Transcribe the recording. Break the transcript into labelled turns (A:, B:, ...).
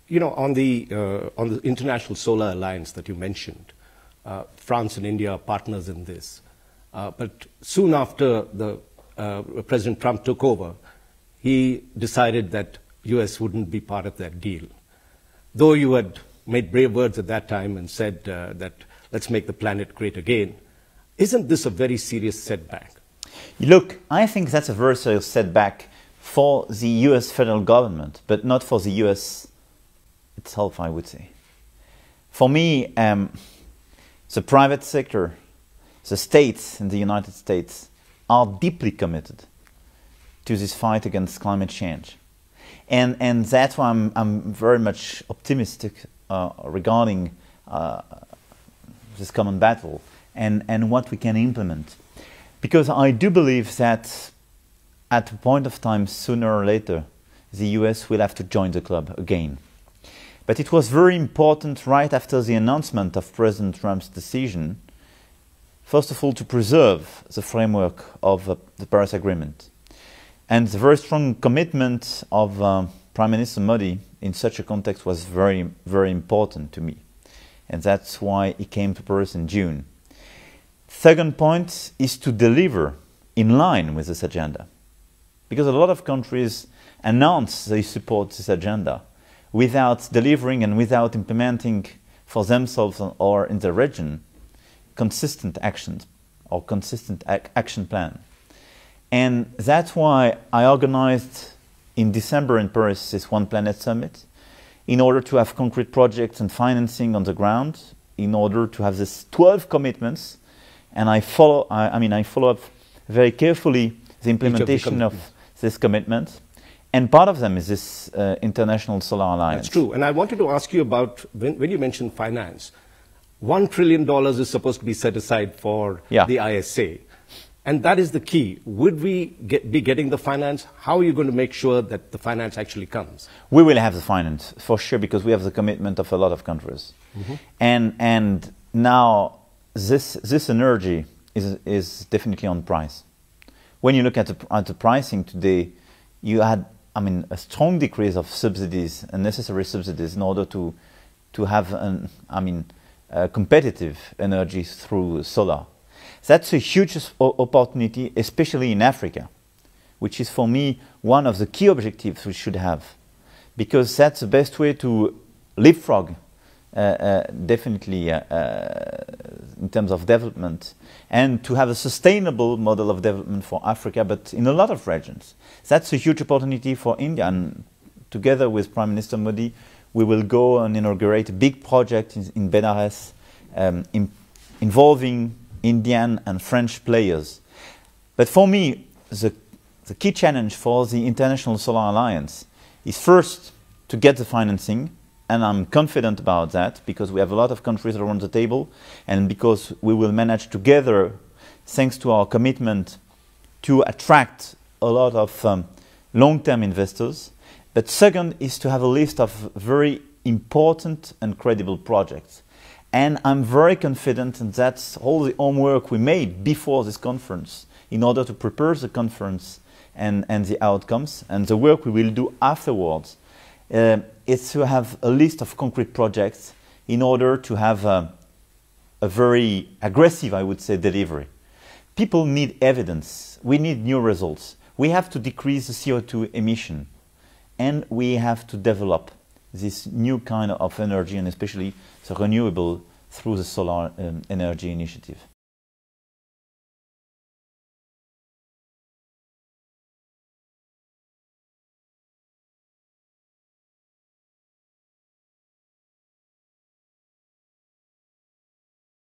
A: you know, on the International Solar Alliance that you mentioned, France and India are partners in this. But soon after President Trump took over, he decided that US wouldn't be part of that deal. Though you had made brave words at that time and said that let's make the planet great again, isn't this a very serious setback?
B: Look, I think that's a very serious setback for the US federal government, but not for the US itself, I would say. For me, the private sector, the states in the United States are deeply committed to this fight against climate change. And that's why I'm very much optimistic regarding this common battle and what we can implement. Because I do believe that at a point of time, sooner or later, the US will have to join the club again. But it was very important right after the announcement of President Trump's decision, first of all, to preserve the framework of the Paris Agreement. And the very strong commitment of Prime Minister Modi in such a context was very, very important to me. And that's why he came to Paris in June. Second point is to deliver in line with this agenda. Because a lot of countries announce they support this agenda without delivering and without implementing for themselves or in the region consistent actions or consistent action plan. And that's why I organized in December in Paris this One Planet Summit, in order to have concrete projects and financing on the ground, in order to have these 12 commitments, and I follow up very carefully the implementation of this commitment. And part of them is this International Solar Alliance.
A: That's true. And I wanted to ask you about, when you mentioned finance, $1 trillion is supposed to be set aside for the ISA. And that is the key. Would we be getting the finance? How are you going to make sure that the finance actually comes?
B: We will have the finance, for sure, because we have the commitment of a lot of countries. Mm-hmm. And now this energy is definitely on price. When you look at the pricing today, you had a strong decrease of subsidies and necessary subsidies in order to have competitive energy through solar. That's a huge opportunity, especially in Africa, which is for me one of the key objectives we should have, because that's the best way to leapfrog definitely in terms of development, and to have a sustainable model of development for Africa, but in a lot of regions. That's a huge opportunity for India, and together with Prime Minister Modi, we will go and inaugurate a big project in Benares involving Indian and French players. But for me, the key challenge for the International Solar Alliance is first to get the financing, and I'm confident about that because we have a lot of countries around the table, and because we will manage together, thanks to our commitment, to attract a lot of long-term investors. But second is to have a list of very important and credible projects. And I'm very confident, and that's all the homework we made before this conference in order to prepare the conference and the outcomes, and the work we will do afterwards is to have a list of concrete projects in order to have a very aggressive, I would say, delivery. People need evidence. We need new results. We have to decrease the CO2 emission, and we have to develop this new kind of energy, and especially the renewable through the solar energy initiative.